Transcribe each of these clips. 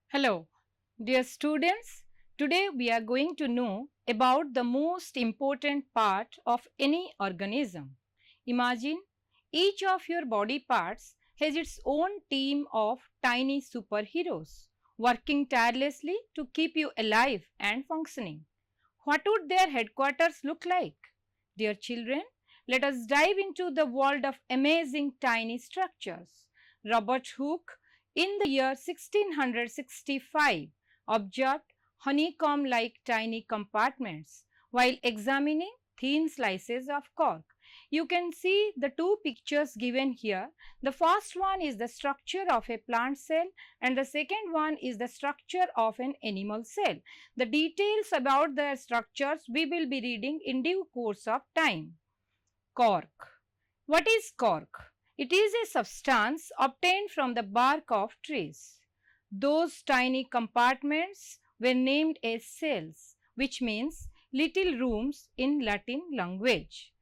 Hello, dear students. Today we are going to know about the most important part of any organism. Imagine each of your body parts has its own team of tiny superheroes working tirelessly to keep you alive and functioning. What would their headquarters look like? Dear children, let us dive into the world of amazing tiny structures. Robert Hooke, in the year 1665, observed honeycomb like tiny compartments while examining thin slices of cork. You can see the two pictures given here. The first one is the structure of a plant cell and the second one is the structure of an animal cell. The details about their structures we will be reading in due course of time. Cork. What is cork? It is a substance obtained from the bark of trees. Those tiny compartments were named as cells, which means little rooms in Latin language.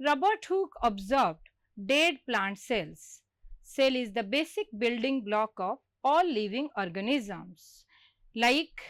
Robert Hooke observed dead plant cells. Cell is the basic building block of all living organisms. Like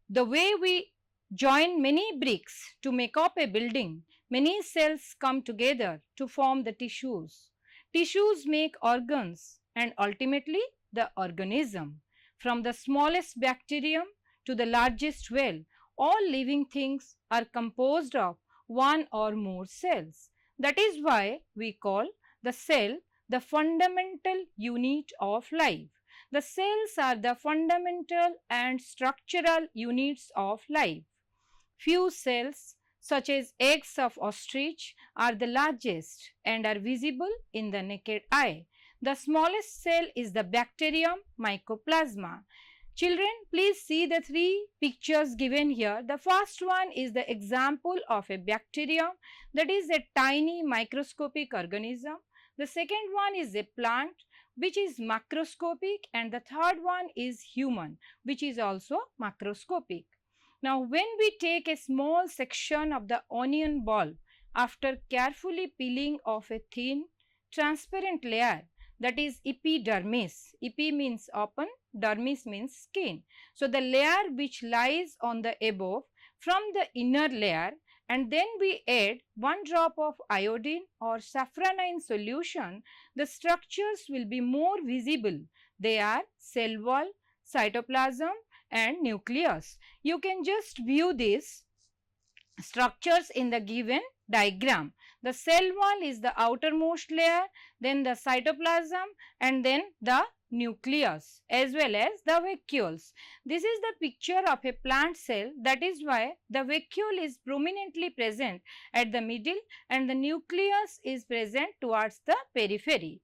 the way we join many bricks to make up a building, many cells come together to form the tissues. Tissues make organs and ultimately the organism. From the smallest bacterium to the largest whale, all living things are composed of one or more cells. That is why we call the cell the fundamental unit of life. The cells are the fundamental and structural units of life. Few cells, such as eggs of ostrich, are the largest and are visible in the naked eye. The smallest cell is the bacterium Mycoplasma. Children, please see the three pictures given here. The first one is the example of a bacterium, that is a tiny microscopic organism. The second one is a plant, which is macroscopic, and the third one is human, which is also macroscopic. Now, when we take a small section of the onion bulb after carefully peeling off a thin transparent layer, that is epidermis. Epi means open, dermis means skin. So, the layer which lies on the above from the inner layer, and then we add 1 drop of iodine or safranine solution, the structures will be more visible. They are cell wall, cytoplasm and nucleus. You can just view these structures in the given diagram. The cell wall is the outermost layer, then the cytoplasm and then the nucleus as well as the vacuoles. This is the picture of a plant cell, that is why the vacuole is prominently present at the middle and the nucleus is present towards the periphery.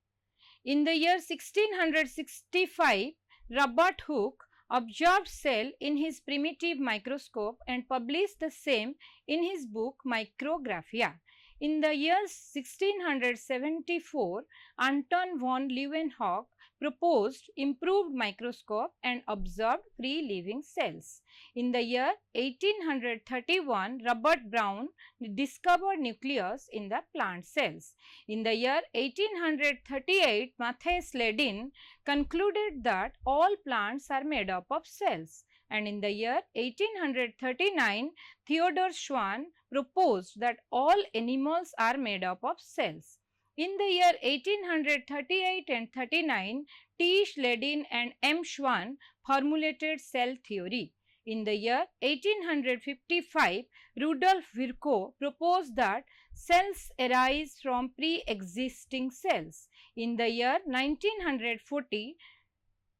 In the year 1665, Robert Hooke observed cell in his primitive microscope and published the same in his book Micrographia. In the year 1674, Anton von Leeuwenhoek proposed improved microscope and observed free living cells. In the year 1831, Robert Brown discovered nucleus in the plant cells. In the year 1838, Matthias Ledin concluded that all plants are made up of cells, and in the year 1839, Theodor Schwann proposed that all animals are made up of cells. In the year 1838 and 39, T. Schledin and M. Schwann formulated cell theory. In the year 1855, Rudolf Virchow proposed that cells arise from pre-existing cells. In the year 1940,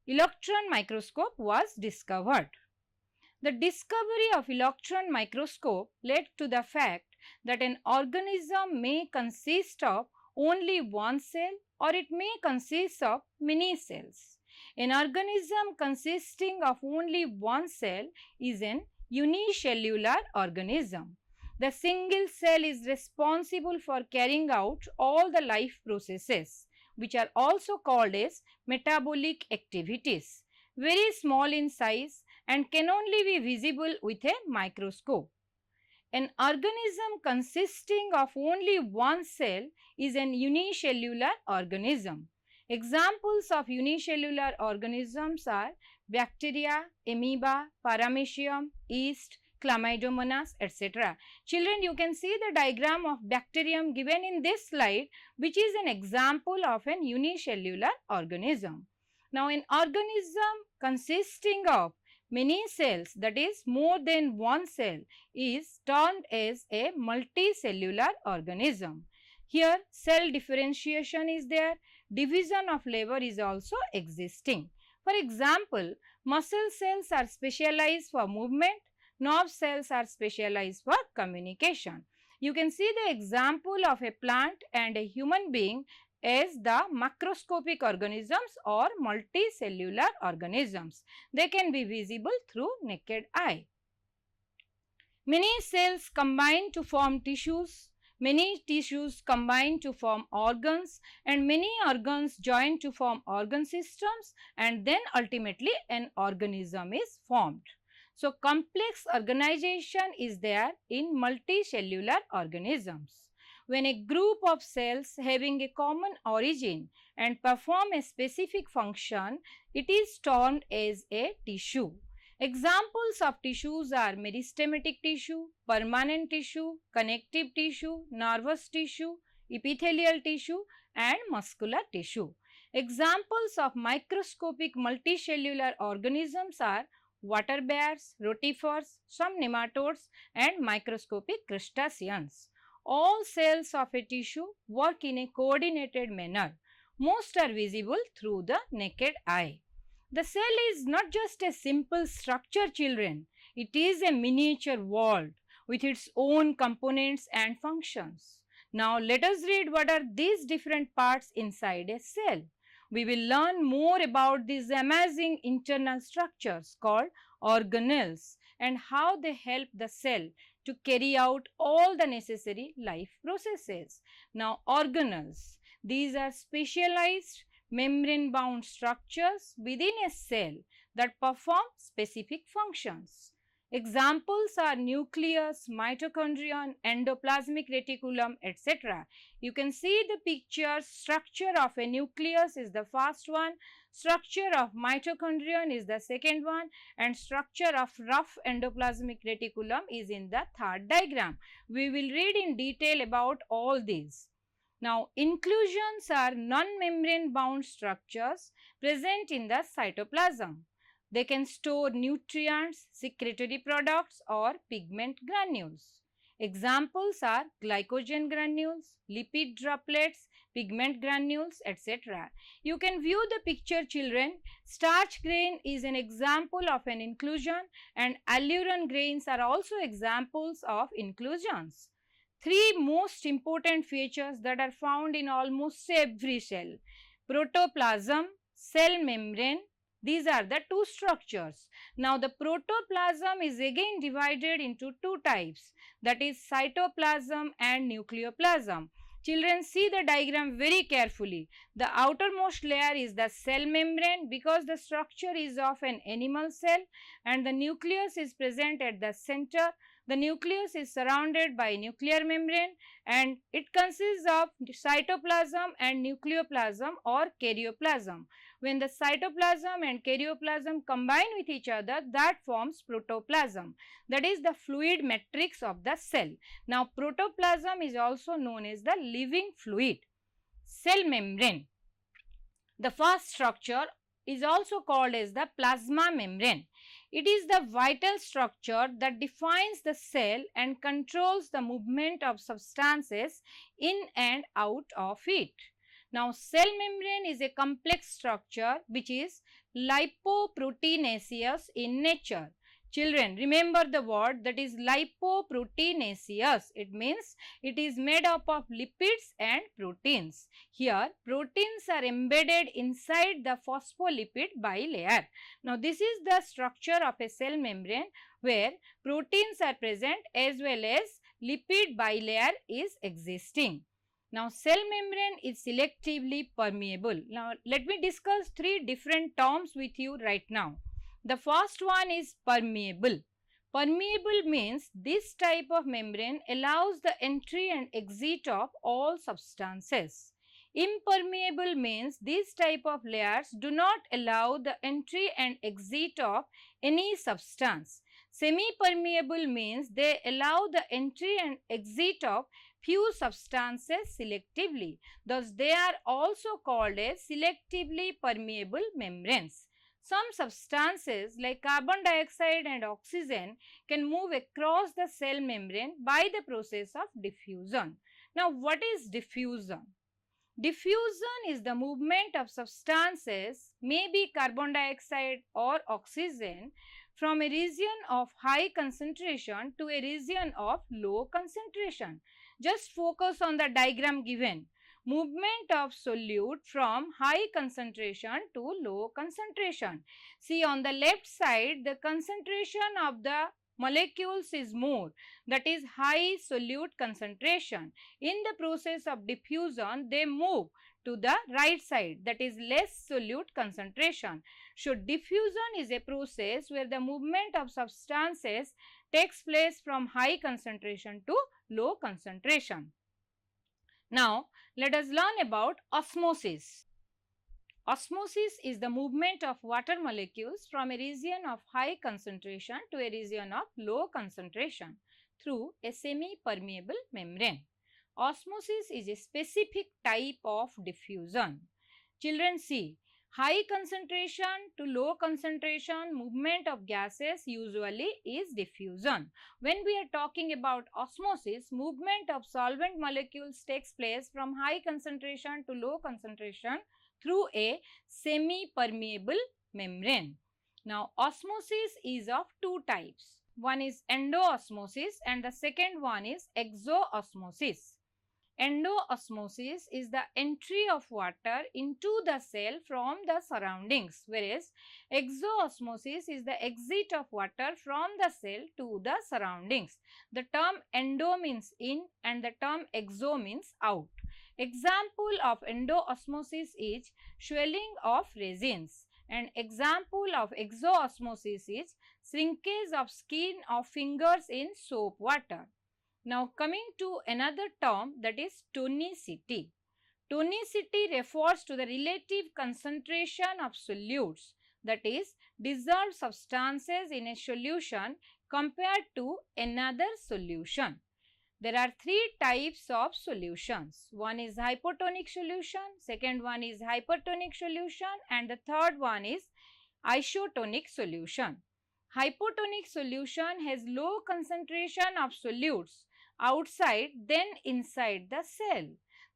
electron microscope was discovered. The discovery of electron microscope led to the fact that an organism may consist of only one cell or it may consist of many cells. An organism consisting of only one cell is an unicellular organism. The single cell is responsible for carrying out all the life processes, which are also called as metabolic activities, very small in size and can only be visible with a microscope. An organism consisting of only one cell is an unicellular organism. Examples of unicellular organisms are bacteria, amoeba, paramecium, yeast, chlamydomonas, etc. Children, you can see the diagram of bacterium given in this slide, which is an example of an unicellular organism. Now, an organism consisting of many cells, that is more than one cell, is termed as a multicellular organism. Here cell differentiation is there, division of labor is also existing. For example, muscle cells are specialized for movement, nerve cells are specialized for communication. You can see the example of a plant and a human being as the macroscopic organisms or multicellular organisms. They can be visible through naked eye. Many cells combine to form tissues, many tissues combine to form organs, and many organs join to form organ systems, and then ultimately an organism is formed. So, complex organization is there in multicellular organisms. When a group of cells having a common origin and perform a specific function, it is termed as a tissue. Examples of tissues are meristematic tissue, permanent tissue, connective tissue, nervous tissue, epithelial tissue, and muscular tissue. Examples of microscopic multicellular organisms are water bears, rotifers, some nematodes, and microscopic crustaceans. All cells of a tissue work in a coordinated manner. Most are visible through the naked eye. The cell is not just a simple structure, children. It is a miniature world with its own components and functions. Now, let us read what are these different parts inside a cell. We will learn more about these amazing internal structures called organelles and how they help the cell to carry out all the necessary life processes. Now, organelles, these are specialized membrane-bound structures within a cell that perform specific functions. Examples are nucleus, mitochondria, endoplasmic reticulum, etc. You can see the picture. Structure of a nucleus is the first one, structure of mitochondria is the second one, and structure of rough endoplasmic reticulum is in the third diagram. We will read in detail about all these. Now, inclusions are non-membrane bound structures present in the cytoplasm. They can store nutrients, secretory products, or pigment granules. Examples are glycogen granules, lipid droplets, pigment granules, etc. You can view the picture, children. Starch grain is an example of an inclusion, and alluron grains are also examples of inclusions. Three most important features that are found in almost every cell: protoplasm, cell membrane. These are the two structures. Now, the protoplasm is again divided into two types, that is cytoplasm and nucleoplasm. Children, see the diagram very carefully. The outermost layer is the cell membrane because the structure is of an animal cell, and the nucleus is present at the center. The nucleus is surrounded by nuclear membrane and it consists of cytoplasm and nucleoplasm or karyoplasm. When the cytoplasm and karyoplasm combine with each other, that forms protoplasm, that is the fluid matrix of the cell. Now, protoplasm is also known as the living fluid. Cell membrane, the first structure, is also called as the plasma membrane. It is the vital structure that defines the cell and controls the movement of substances in and out of it. Now, cell membrane is a complex structure which is lipoproteinaceous in nature. Children, remember the word, that is lipoproteinaceous. It means it is made up of lipids and proteins. Here, proteins are embedded inside the phospholipid bilayer. Now, this is the structure of a cell membrane where proteins are present as well as lipid bilayer is existing. Now, cell membrane is selectively permeable. Now, let me discuss three different terms with you right now. The first one is permeable. Permeable means this type of membrane allows the entry and exit of all substances. Impermeable means these type of layers do not allow the entry and exit of any substance. Semi-permeable means they allow the entry and exit of few substances selectively. Thus, they are also called as selectively permeable membranes. Some substances like carbon dioxide and oxygen can move across the cell membrane by the process of diffusion. Now, what is diffusion? Diffusion is the movement of substances, may be carbon dioxide or oxygen, from a region of high concentration to a region of low concentration. Just focus on the diagram given. Movement of solute from high concentration to low concentration. See, on the left side, the concentration of the molecules is more, that is high solute concentration. In the process of diffusion, they move to the right side, that is less solute concentration. So, diffusion is a process where the movement of substances takes place from high concentration to low concentration. Now, let us learn about osmosis. Osmosis is the movement of water molecules from a region of high concentration to a region of low concentration through a semi-permeable membrane. Osmosis is a specific type of diffusion. Children, see, high concentration to low concentration movement of gases usually is diffusion. When we are talking about osmosis, movement of solvent molecules takes place from high concentration to low concentration through a semi-permeable membrane. Now, osmosis is of two types. One is endoosmosis and the second one is exoosmosis. Endoosmosis is the entry of water into the cell from the surroundings, whereas exoosmosis is the exit of water from the cell to the surroundings. The term endo means in and the term exo means out. Example of endoosmosis is swelling of resins, and example of exoosmosis is shrinkage of skin of fingers in soap water. Now, coming to another term, that is tonicity. Tonicity refers to the relative concentration of solutes, that is dissolved substances in a solution compared to another solution. There are three types of solutions. One is hypotonic solution, second one is hypertonic solution, and the third one is isotonic solution. Hypotonic solution has low concentration of solutes outside than inside the cell.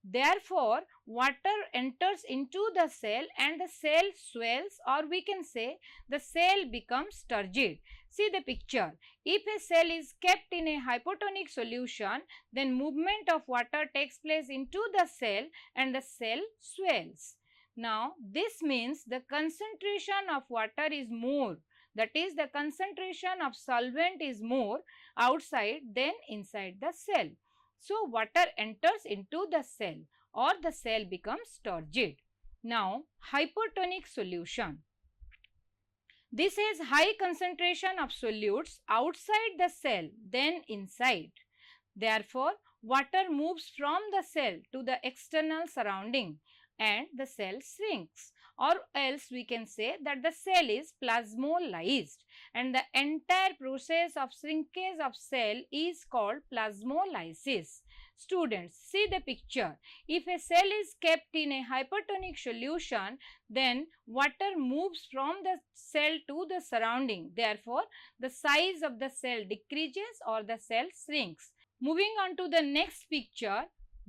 Therefore, water enters into the cell and the cell swells, or we can say the cell becomes turgid. See the picture. If a cell is kept in a hypotonic solution, then movement of water takes place into the cell and the cell swells. Now, this means the concentration of water is more, that is the concentration of solvent is more outside than inside the cell. So, water enters into the cell or the cell becomes turgid. Now, hypertonic solution. This has high concentration of solutes outside the cell than inside. Therefore, water moves from the cell to the external surrounding and the cell shrinks, or else we can say that the cell is plasmolyzed, and the entire process of shrinkage of cell is called plasmolysis. Students, see the picture. If a cell is kept in a hypertonic solution, then water moves from the cell to the surrounding. Therefore, the size of the cell decreases or the cell shrinks. Moving on to the next picture,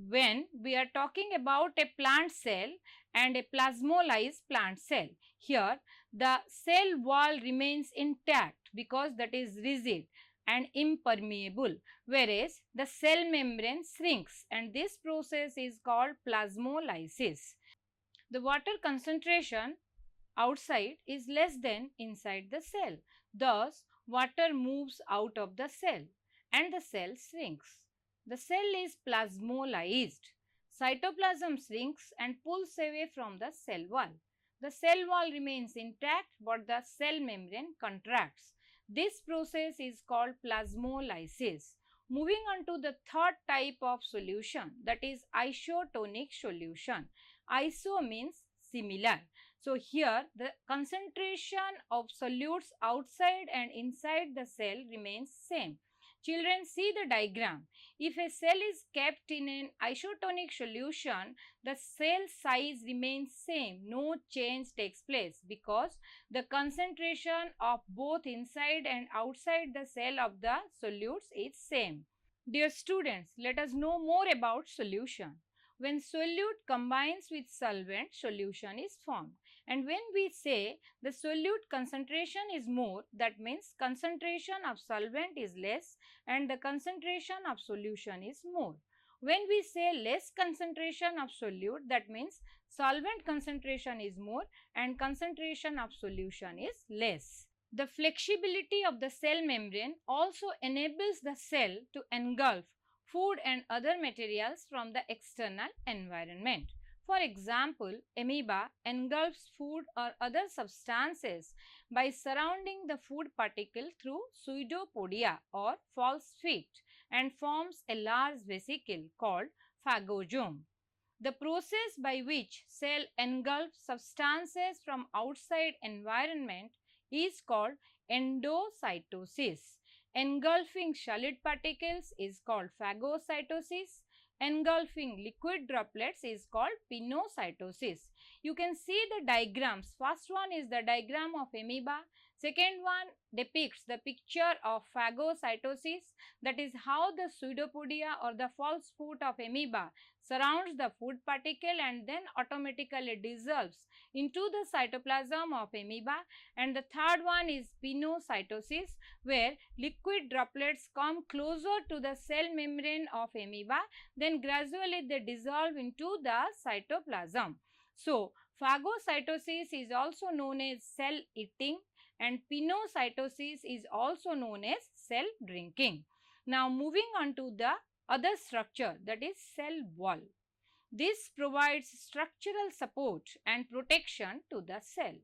when we are talking about a plant cell and a plasmolyzed plant cell. Here, the cell wall remains intact because that is rigid and impermeable, whereas the cell membrane shrinks, and this process is called plasmolysis. The water concentration outside is less than inside the cell. Thus, water moves out of the cell and the cell shrinks. The cell is plasmolyzed. Cytoplasm shrinks and pulls away from the cell wall. The cell wall remains intact but the cell membrane contracts. This process is called plasmolysis. Moving on to the third type of solution, that is isotonic solution. Iso means similar. So here the concentration of solutes outside and inside the cell remains same. Children, see the diagram. If a cell is kept in an isotonic solution, the cell size remains same. No change takes place because the concentration of both inside and outside the cell of the solutes is same. Dear students, let us know more about solution. When solute combines with solvent, solution is formed. And when we say the solute concentration is more, that means concentration of solvent is less and the concentration of solution is more. When we say less concentration of solute, that means solvent concentration is more and concentration of solution is less. The flexibility of the cell membrane also enables the cell to engulf food and other materials from the external environment. For example, amoeba engulfs food or other substances by surrounding the food particle through pseudopodia or false feet and forms a large vesicle called phagosome. The process by which cell engulfs substances from outside environment is called endocytosis. Engulfing solid particles is called phagocytosis. Engulfing liquid droplets is called pinocytosis. You can see the diagrams. First one is the diagram of amoeba. Second one depicts the picture of phagocytosis, that is how the pseudopodia or the false foot of amoeba surrounds the food particle and then automatically dissolves into the cytoplasm of amoeba. And the third one is pinocytosis, where liquid droplets come closer to the cell membrane of amoeba, then gradually they dissolve into the cytoplasm. So, phagocytosis is also known as cell eating and pinocytosis is also known as cell drinking. Now, moving on to the other structure, that is cell wall. This provides structural support and protection to the cell.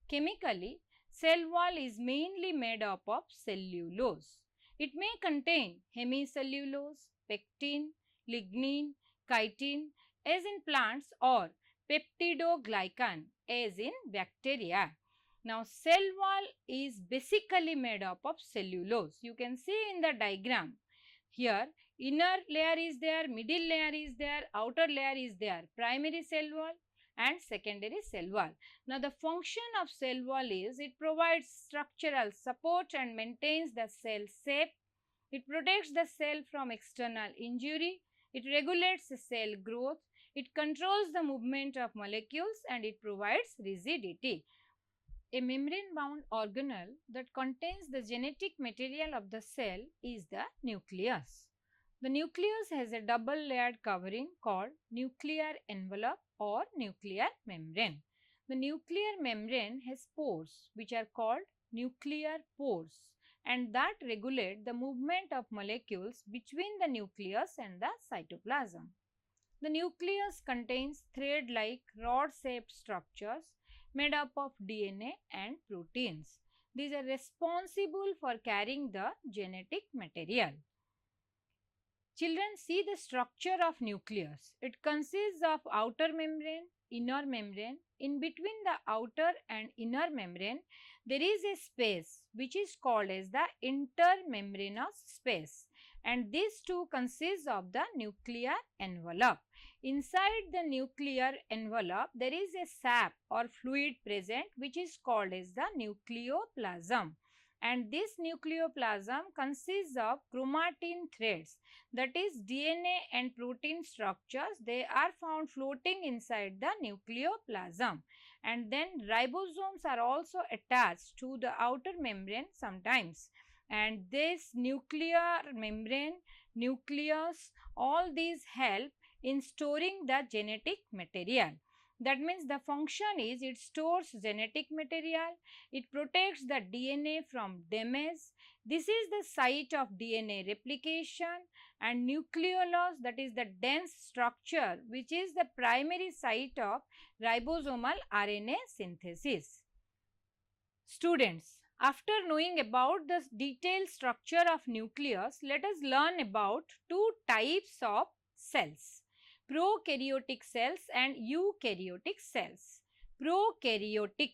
Chemically, cell wall is mainly made up of cellulose. It may contain hemicellulose, pectin, lignin, chitin as in plants or peptidoglycan as in bacteria. Now, cell wall is basically made up of cellulose. You can see in the diagram. Here, inner layer is there, middle layer is there, outer layer is there, primary cell wall and secondary cell wall. Now, the function of cell wall is it provides structural support and maintains the cell shape. It protects the cell from external injury. It regulates the cell growth. It controls the movement of molecules and it provides rigidity. A membrane-bound organelle that contains the genetic material of the cell is the nucleus. The nucleus has a double-layered covering called nuclear envelope or nuclear membrane. The nuclear membrane has pores which are called nuclear pores and that regulate the movement of molecules between the nucleus and the cytoplasm. The nucleus contains thread-like rod-shaped structures made up of DNA and proteins. These are responsible for carrying the genetic material. Children, see the structure of nucleus. It consists of outer membrane, inner membrane. In between the outer and inner membrane, there is a space which is called as the intermembranous space, and these two consist of the nuclear envelope. Inside the nuclear envelope, there is a sap or fluid present which is called as the nucleoplasm. And this nucleoplasm consists of chromatin threads, that is DNA and protein structures. They are found floating inside the nucleoplasm. And then ribosomes are also attached to the outer membrane sometimes. And this nuclear membrane, nucleus, all these help in storing the genetic material. That means the function is it stores genetic material, it protects the DNA from damage. This is the site of DNA replication, and nucleolus, that is the dense structure which is the primary site of ribosomal RNA synthesis. Students, After knowing about the detailed structure of nucleus, let us learn about two types of cells, prokaryotic cells and eukaryotic cells. Prokaryotic,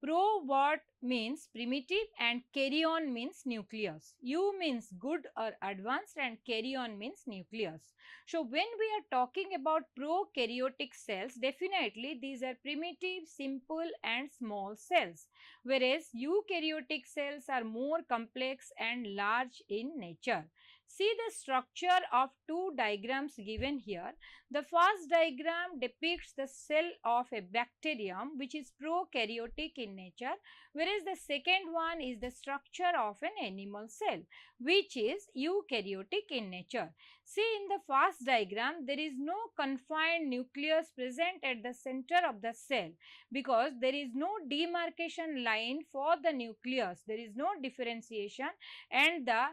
pro what means primitive and karyon means nucleus. Eu means good or advanced and karyon means nucleus. So when we are talking about prokaryotic cells, definitely these are primitive, simple and small cells, whereas eukaryotic cells are more complex and large in nature. See the structure of two diagrams given here. The first diagram depicts the cell of a bacterium which is prokaryotic in nature, whereas the second one is the structure of an animal cell which is eukaryotic in nature. See, in the first diagram, there is no confined nucleus present at the center of the cell because there is no demarcation line for the nucleus. There is no differentiation, and the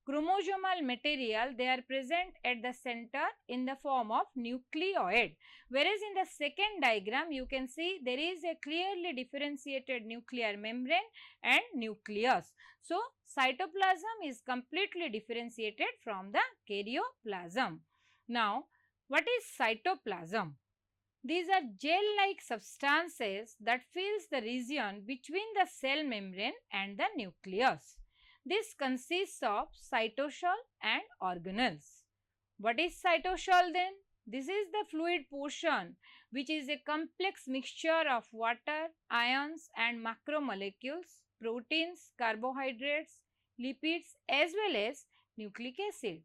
chromosomal material, they are present at the center in the form of nucleoid. Whereas in the second diagram, you can see there is a clearly differentiated nuclear membrane and nucleus. So, cytoplasm is completely differentiated from the karyoplasm. Now, what is cytoplasm? These are gel-like substances that fills the region between the cell membrane and the nucleus. This consists of cytosol and organelles. What is cytosol then? This is the fluid portion which is a complex mixture of water, ions and macromolecules, proteins, carbohydrates, lipids as well as nucleic acid.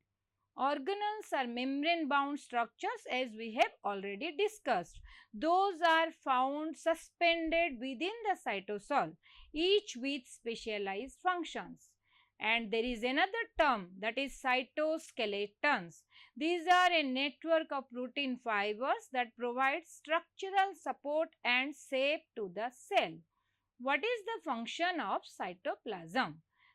Organelles are membrane-bound structures as we have already discussed. Those are found suspended within the cytosol, each with specialized functions. And there is another term, that is cytoskeletons. These are a network of protein fibers that provide structural support and shape to the cell. What is the function of cytoplasm?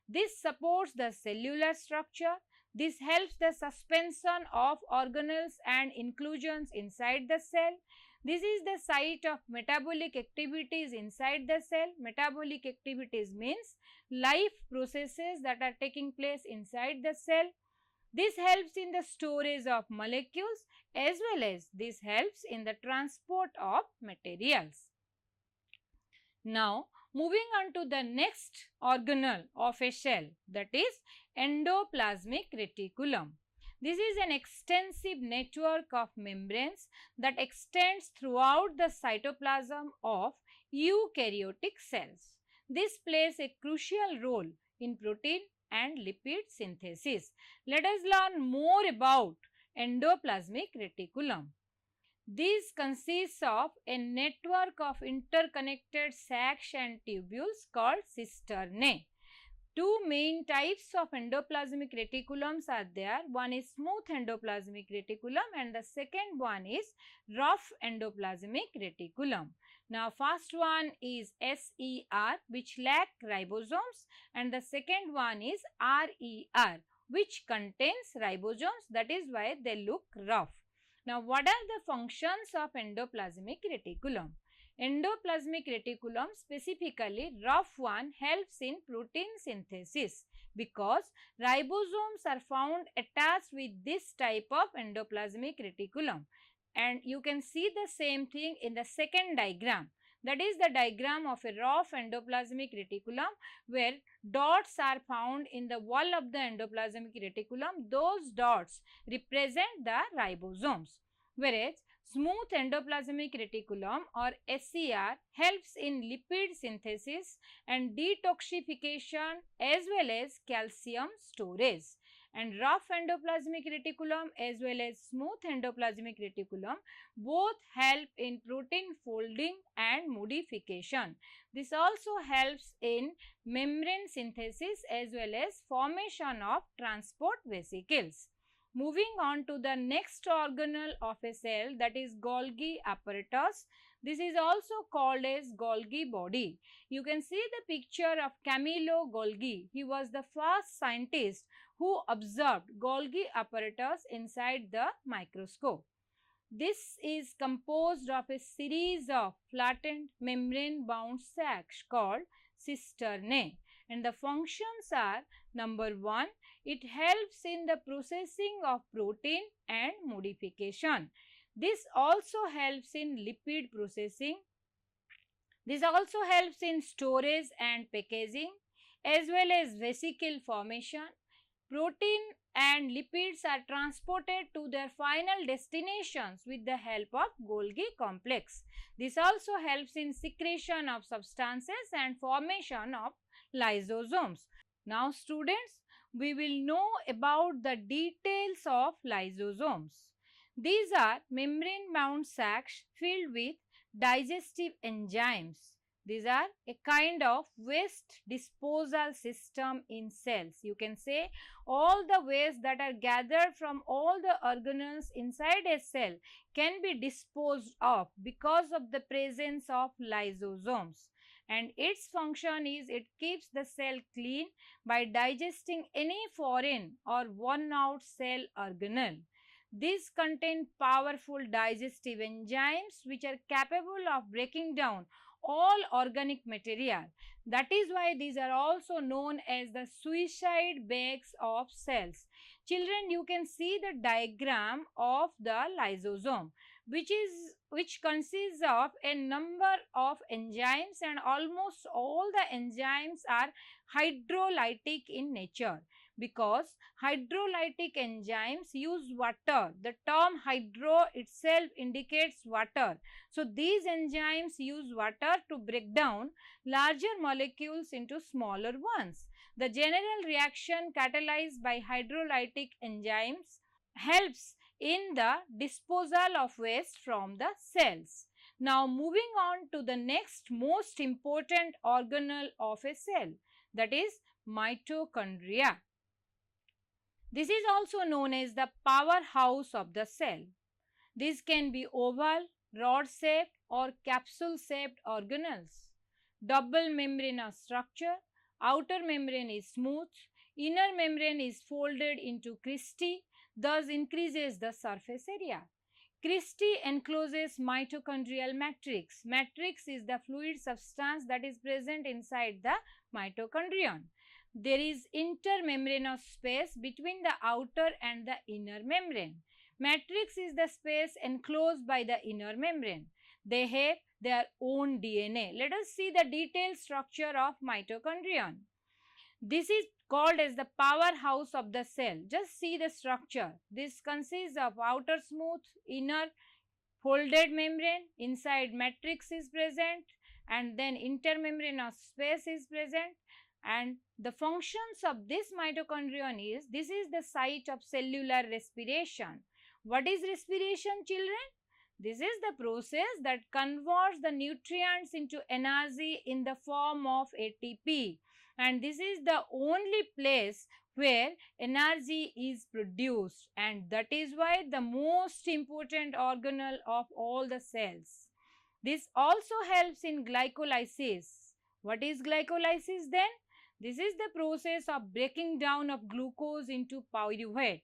This supports the cellular structure. This helps the suspension of organelles and inclusions inside the cell. This is the site of metabolic activities inside the cell. Metabolic activities means life processes that are taking place inside the cell. This helps in the storage of molecules as well as this helps in the transport of materials. Now, moving on to the next organelle of a cell, that is endoplasmic reticulum. This is an extensive network of membranes that extends throughout the cytoplasm of eukaryotic cells. This plays a crucial role in protein and lipid synthesis. Let us learn more about endoplasmic reticulum. This consists of a network of interconnected sacs and tubules called cisternae. Two main types of endoplasmic reticulums are there. One is smooth endoplasmic reticulum and the second one is rough endoplasmic reticulum. Now, first one is SER, which lack ribosomes, and the second one is RER, which contains ribosomes. That is why they look rough. Now, what are the functions of endoplasmic reticulum? Endoplasmic reticulum, specifically rough one, helps in protein synthesis because ribosomes are found attached with this type of endoplasmic reticulum. And you can see the same thing in the second diagram. That is the diagram of a rough endoplasmic reticulum where dots are found in the wall of the endoplasmic reticulum. Those dots represent the ribosomes. Whereas smooth endoplasmic reticulum or SER helps in lipid synthesis and detoxification as well as calcium storage. And rough endoplasmic reticulum as well as smooth endoplasmic reticulum both help in protein folding and modification. This also helps in membrane synthesis as well as formation of transport vesicles. Moving on to the next organelle of a cell, that is Golgi apparatus. This is also called as Golgi body. You can see the picture of Camillo Golgi. He was the first scientist who observed Golgi apparatus inside the microscope. This is composed of a series of flattened membrane bound sacs called cisternae, and the functions are: number 1, it helps in the processing of protein and modification. This also helps in lipid processing. This also helps in storage and packaging as well as vesicle formation. Protein and lipids are transported to their final destinations with the help of Golgi complex. This also helps in secretion of substances and formation of lysosomes. Now students, we will know about the details of lysosomes. These are membrane bound sacs filled with digestive enzymes. These are a kind of waste disposal system in cells. You can say all the waste that are gathered from all the organelles inside a cell can be disposed of because of the presence of lysosomes. And its function is it keeps the cell clean by digesting any foreign or worn out cell organelle. These contain powerful digestive enzymes which are capable of breaking down all organic material. That is why these are also known as the suicide bags of cells. Children, you can see the diagram of the lysosome which consists of a number of enzymes, and almost all the enzymes are hydrolytic in nature. Because hydrolytic enzymes use water. The term hydro itself indicates water. So, these enzymes use water to break down larger molecules into smaller ones. The general reaction catalyzed by hydrolytic enzymes helps in the disposal of waste from the cells. Now, moving on to the next most important organelle of a cell, that is mitochondria. This is also known as the powerhouse of the cell. This can be oval, rod-shaped or capsule-shaped organelles. Double membranous structure. Outer membrane is smooth. Inner membrane is folded into cristae, thus increases the surface area. Cristae encloses mitochondrial matrix. Matrix is the fluid substance that is present inside the mitochondrion. There is intermembranous space between the outer and the inner membrane. Matrix is the space enclosed by the inner membrane. They have their own DNA. Let us see the detailed structure of mitochondrion. This is called as the powerhouse of the cell. Just see the structure. This consists of outer smooth, inner folded membrane, inside matrix is present, and then intermembranous space is present. And the functions of this mitochondrion is, this is the site of cellular respiration. What is respiration, children? This is the process that converts the nutrients into energy in the form of ATP. And this is the only place where energy is produced, and that is why the most important organelle of all the cells. This also helps in glycolysis. What is glycolysis then? This is the process of breaking down of glucose into pyruvate.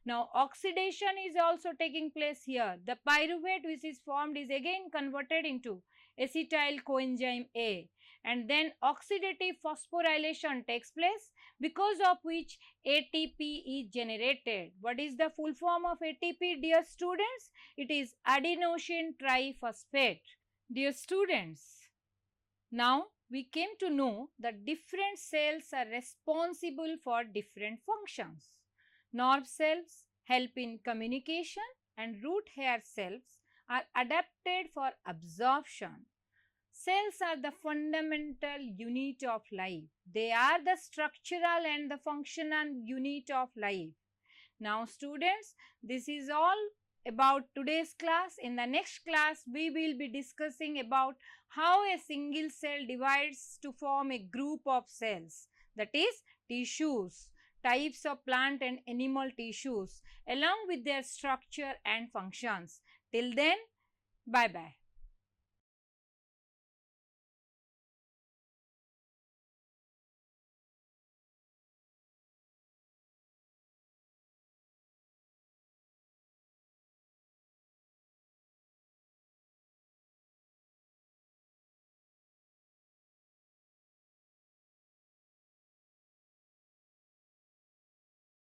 Now, oxidation is also taking place here. The pyruvate which is formed is again converted into acetyl coenzyme A, and then oxidative phosphorylation takes place, because of which ATP is generated. What is the full form of ATP, dear students? It is adenosine triphosphate. Dear students, now we came to know that different cells are responsible for different functions. Nerve cells help in communication, and root hair cells are adapted for absorption. Cells are the fundamental unit of life. They are the structural and the functional unit of life. Now students, this is all about today's class. In the next class, we will be discussing about how a single cell divides to form a group of cells, that is tissues, types of plant and animal tissues, along with their structure and functions. Till then, bye-bye.